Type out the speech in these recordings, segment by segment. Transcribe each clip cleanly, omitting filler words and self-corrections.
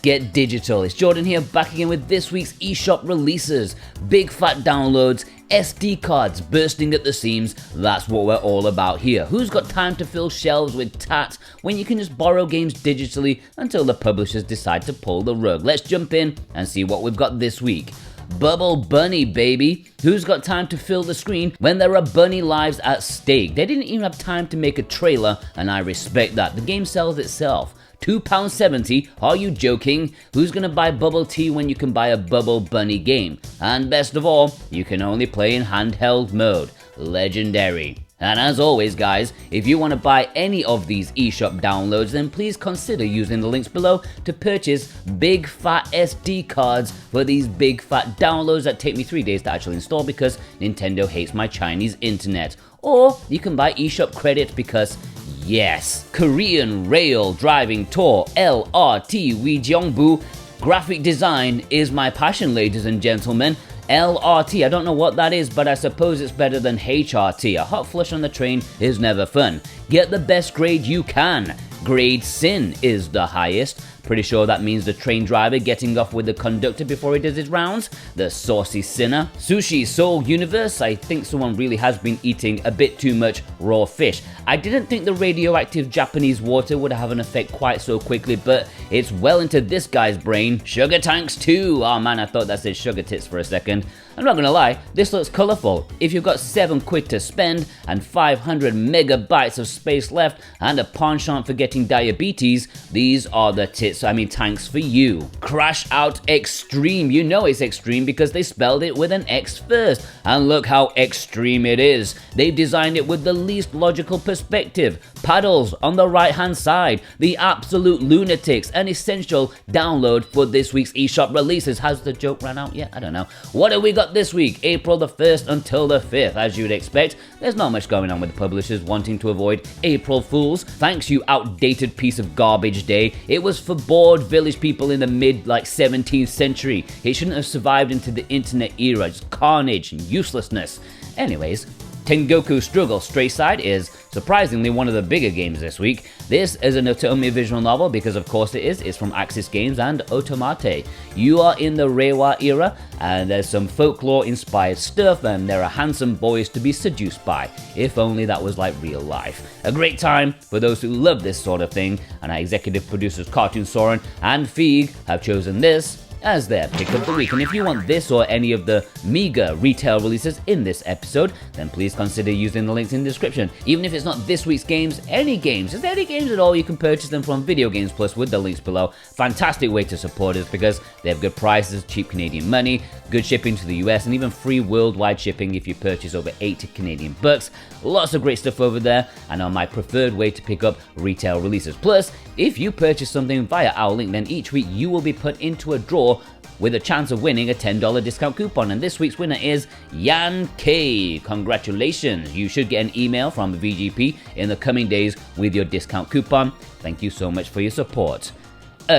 get digital. It's Jordan here, back again with this week's eShop releases. Big fat downloads, SD cards bursting at the seams, that's what we're all about here. Who's got time to fill shelves with tat when you can just borrow games digitally until the publishers decide to pull the rug? Let's jump in and see what we've got this week. Bubble Bunny, baby. Who's got time to fill the screen when there are bunny lives at stake? They didn't even have time to make a trailer, and I respect that. The game sells itself. £2.70, are you joking? Who's gonna buy bubble tea when you can buy a Bubble Bunny game? And best of all, you can only play in handheld mode. Legendary. And as always guys, if you want to buy any of these eShop downloads, then please consider using the links below to purchase big fat SD cards for these big fat downloads that take me 3 days to actually install because Nintendo hates my Chinese internet. Or you can buy eShop credit because yes, Korean Rail Driving Tour LRT Wijeongbu. Graphic design is my passion, ladies and gentlemen. LRT, I don't know what that is, but I suppose it's better than HRT. A hot flush on the train is never fun. Get the best grade you can. Grade Sin is the highest. Pretty sure that means the train driver getting off with the conductor before he does his rounds. The saucy sinner. Sushi Soul Universe. I think someone really has been eating a bit too much raw fish. I didn't think the radioactive Japanese water would have an effect quite so quickly, but it's well into this guy's brain. Sugar Tanks 2. Oh man, I thought that said sugar tits for a second. I'm not gonna lie, this looks colourful. If you've got £7 to spend and 500 megabytes of space left and a penchant for getting diabetes, these are the tanks for you. Crash Out Extreme. You know it's extreme because they spelled it with an X first. And look how extreme it is. They've designed it with the least logical perspective. Paddles on the right hand side. The absolute lunatics. An essential download for this week's eShop releases. Has the joke run out yet? I don't know. What have we got this week? April the 1st until the 5th. As you'd expect, there's not much going on with the publishers wanting to avoid April Fools. Thanks, you outdated piece of garbage day. It was for bored village people in the mid 17th century. It shouldn't have survived into the internet era. Just carnage and uselessness. Anyways, Tengoku Struggle Strayside is surprisingly one of the bigger games this week. This is an Otome visual novel because of course it is. It's from Axis Games and Otomate. You are in the Reiwa era and there's some folklore inspired stuff and there are handsome boys to be seduced by. If only that was like real life. A great time for those who love this sort of thing, and our executive producers Cartoon Soren and Feig have chosen this as their pick of the week. And if you want this or any of the meager retail releases in this episode, then please consider using the links in the description. Even if it's not this week's games, any games, is there any games at all, you can purchase them from Video Games Plus with the links below. Fantastic way to support us because they have good prices, cheap Canadian money, good shipping to the US, and even free worldwide shipping if you purchase over 80 Canadian bucks. Lots of great stuff over there and are my preferred way to pick up retail releases. Plus, if you purchase something via our link, then each week you will be put into a draw with a chance of winning a $10 discount coupon, and this week's winner is Yan K. Congratulations! You should get an email from VGP in the coming days with your discount coupon. Thank you so much for your support.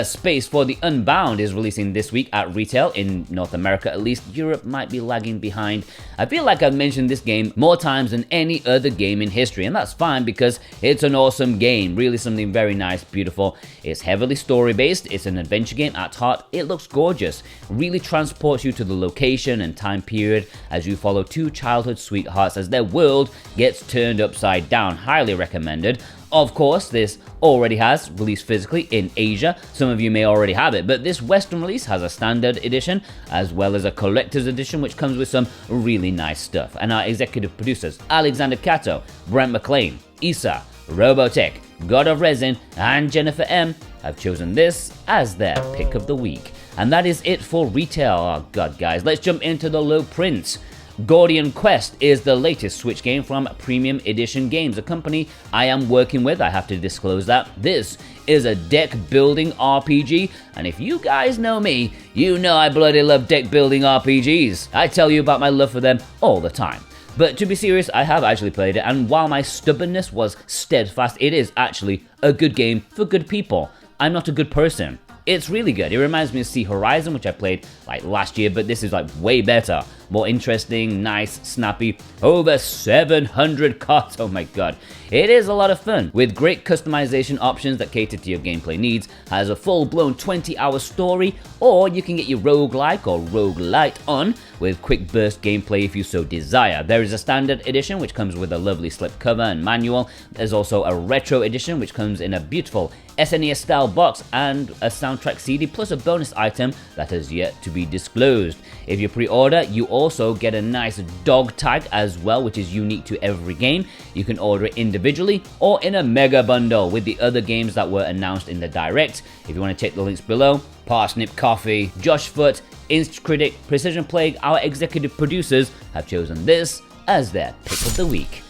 Space For The Unbound is releasing this week at retail in North America at least. Europe might be lagging behind. I feel like I've mentioned this game more times than any other game in history, and that's fine because it's an awesome game. Really something very nice, beautiful. It's heavily story based, it's an adventure game at heart, it looks gorgeous. Really transports you to the location and time period as you follow two childhood sweethearts as their world gets turned upside down. Highly recommended. Of course, this already has released physically in Asia. Some of you may already have it, but this Western release has a standard edition as well as a collector's edition, which comes with some really nice stuff. And our executive producers, Alexander Cato, Brent McLean, Issa, Robotech, God of Resin, and Jennifer M, have chosen this as their pick of the week. And that is it for retail. Oh god, guys, let's jump into the low prints. Gordian Quest is the latest Switch game from Premium Edition Games, a company I am working with, I have to disclose that. This is a deck building RPG, and if you guys know me, you know I bloody love deck building RPGs. I tell you about my love for them all the time. But to be serious, I have actually played it, and while my stubbornness was steadfast, it is actually a good game for good people. I'm not a good person. It's really good. It reminds me of Sea Horizon, which I played like last year, but this is like way better. more interesting, nice, snappy. Over 700 cards, oh my god. It is a lot of fun, with great customization options that cater to your gameplay needs, has a full-blown 20-hour story, or you can get your roguelike or roguelite on with quick burst gameplay if you so desire. There is a standard edition which comes with a lovely slipcover and manual. There's also a retro edition which comes in a beautiful SNES style box and a soundtrack CD plus a bonus item that has yet to be disclosed. If you pre-order, you also get a nice dog tag as well, which is unique to every game. You can order it individually or in a mega bundle with the other games that were announced in the direct. If you want to check the links below, Parsnip Coffee, Josh Foot, Instacritic, Precision Plague, our executive producers have chosen this as their pick of the week.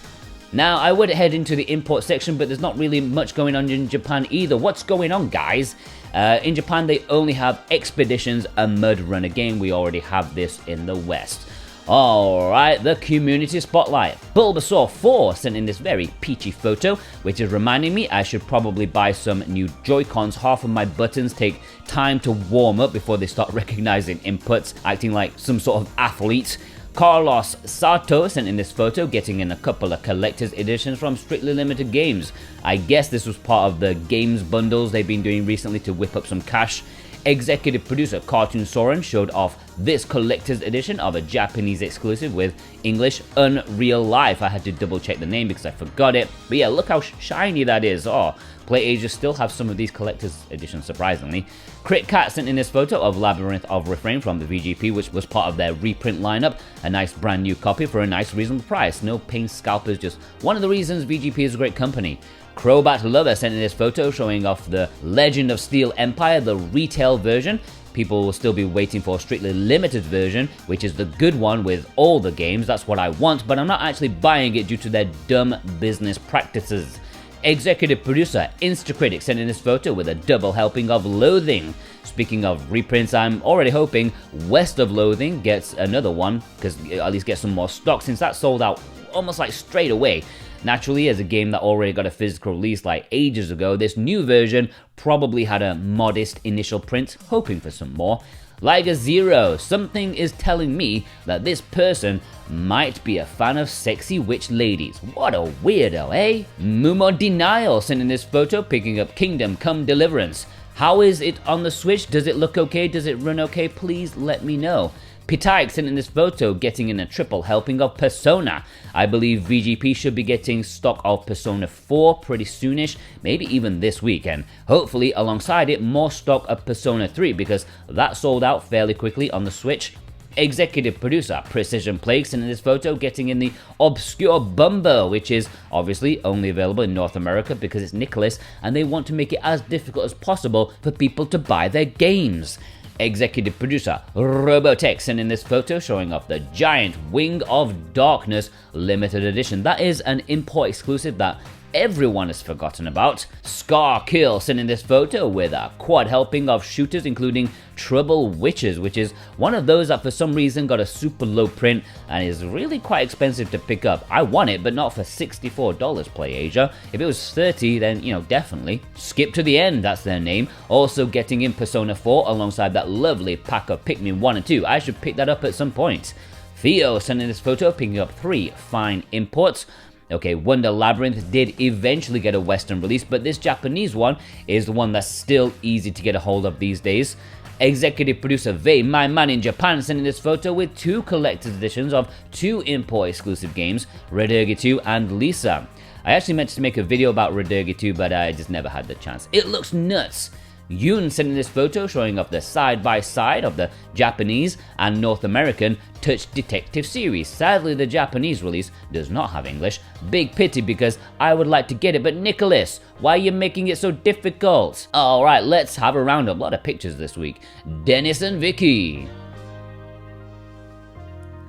Now, I would head into the import section, but there's not really much going on in Japan either. What's going on, guys? In Japan, they only have Expeditions, a Mud Runner game. We already have this in the West. Alright, the community spotlight. Bulbasaur 4 sent in this very peachy photo, which is reminding me I should probably buy some new Joy-Cons. Half of my buttons take time to warm up before they start recognizing inputs, acting like some sort of athlete. Carlos Sato sent in this photo, getting in a couple of collector's editions from Strictly Limited Games. I guess this was part of the games bundles they've been doing recently to whip up some cash. Executive producer Cartoon Soren showed off this collector's edition of a Japanese exclusive with English Unreal Life. I had to double check the name because I forgot it, but yeah, look how shiny that is. Oh, PlayAsia still have some of these collector's editions, surprisingly. Crit Cat sent in this photo of Labyrinth of Refrain from the VGP, which was part of their reprint lineup. A nice brand new copy for a nice reasonable price. No pain scalpers, just one of the reasons VGP is a great company. Crobat Lover sent in this photo showing off the Legend of Steel Empire, the retail version. People will still be waiting for a Strictly Limited version, which is the good one with all the games. That's what I want, but I'm not actually buying it due to their dumb business practices. Executive producer Instacritic sent in this photo with a double helping of Loathing. Speaking of reprints, I'm already hoping West of Loathing gets another one, because at least get some more stock, since that sold out almost like straight away. Naturally, as a game that already got a physical release like ages ago, this new version probably had a modest initial print, hoping for some more. Liger Zero, something is telling me that this person might be a fan of sexy witch ladies. What a weirdo, eh? Mumo Denial sent in this photo picking up Kingdom Come Deliverance. How is it on the Switch? Does it look okay? Does it run okay? Please let me know. Pitaik sent in this photo getting in a triple helping of Persona. I believe VGP should be getting stock of Persona 4 pretty soonish, maybe even this week, and hopefully alongside it more stock of Persona 3 because that sold out fairly quickly on the Switch. Executive producer Precision Plague sent in this photo getting in the Obscure Bumbo, which is obviously only available in North America because it's Nicholas and they want to make it as difficult as possible for people to buy their games. Executive producer Robotech sent in this photo showing off the giant Wing of Darkness limited edition. That is an import exclusive that everyone has forgotten about. Scar Kill sent in this photo with a quad helping of shooters including Trouble Witches, which is one of those that for some reason got a super low print and is really quite expensive to pick up. I want it, but not for $64 PlayAsia. If it was $30, then, you know, definitely. Skip to the End, that's their name. Also getting in Persona 4 alongside that lovely pack of Pikmin 1 and 2. I should pick that up at some point. Theo sent in this photo picking up 3 fine imports. Okay, Wonder Labyrinth did eventually get a Western release, but this Japanese one is the one that's still easy to get a hold of these days. Executive producer Vei, my man in Japan, sent in this photo with 2 collector's editions of 2 import exclusive games, Redurgi 2 and Lisa. I actually meant to make a video about Redurgi 2, but I just never had the chance. It looks nuts. Yoon sent in this photo showing off the side-by-side of the Japanese and North American Touch Detective series. Sadly, the Japanese release does not have English. Big pity because I would like to get it, but Nicholas, why are you making it so difficult? Alright, let's have a roundup. A lot of pictures this week. Dennis and Vicky.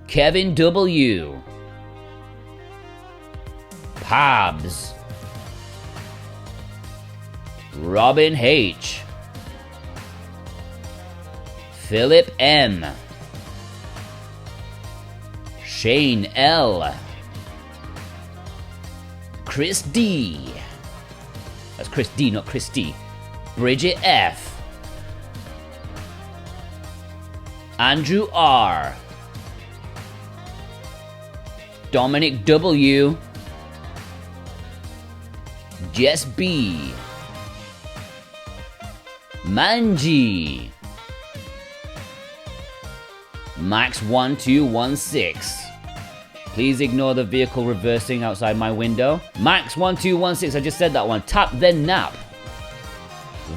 Kevin W. Pabs. Robin H. Philip M. Shane L. Chris D. That's Chris D, not Christy. Bridget F. Andrew R. Dominic W, Jess B, Manji, Max1216. Please ignore the vehicle reversing outside my window. Max1216, I just said that one. Tap then nap.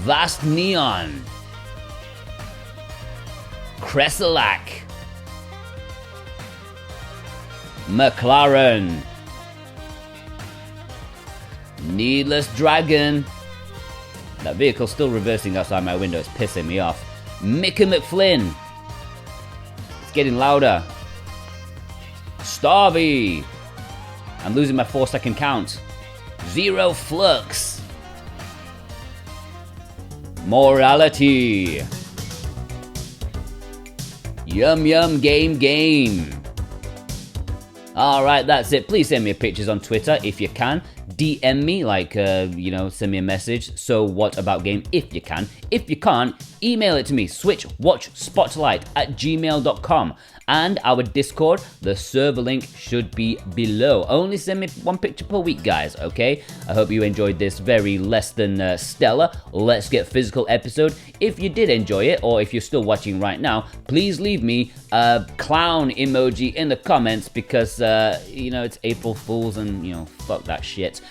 Vast Neon, Cresselac, McLaren, Needless Dragon. That vehicle's still reversing outside my window, it's pissing me off. Mickey McFlynn. It's getting louder. Starvey. I'm losing my 4-second count. Zero Flux. Morality. Yum Yum Game. Alright, that's it. Please send me pictures on Twitter if you can. DM me, send me a message. So what about game if you can. If you can't, email it to me, switchwatchspotlight@gmail.com. And our Discord, the server link should be below. Only send me 1 picture per week, guys, okay? I hope you enjoyed this very less than stellar Let's Get Physical episode. If you did enjoy it, or if you're still watching right now, please leave me a clown emoji in the comments because, it's April Fools and, fuck that shit.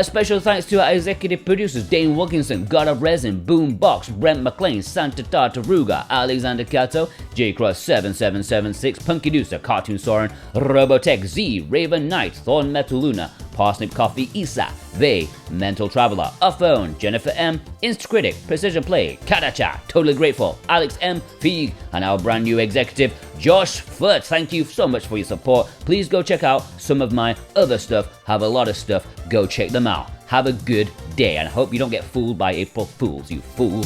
Special thanks to our executive producers, Dane Wilkinson, God of Resin, Boombox, Brent McLean, Santa Tartaruga, Alexander Cato, JCross7776, Punky Deucer, Cartoon Soren, Robotech Z, Raven Knight, Thorn Metal Luna, Parsnip Coffee, Isa, Vey, Mental Traveler, Uphone, Jennifer M, Instacritic, Precision Play, Katacha, Totally Grateful, Alex M, Feig, and our brand new executive, Josh Furt. Thank you so much for your support. Please go check out some of my other stuff. Have a lot of stuff. Go check them out. Have a good day, and I hope you don't get fooled by April Fools, you fool.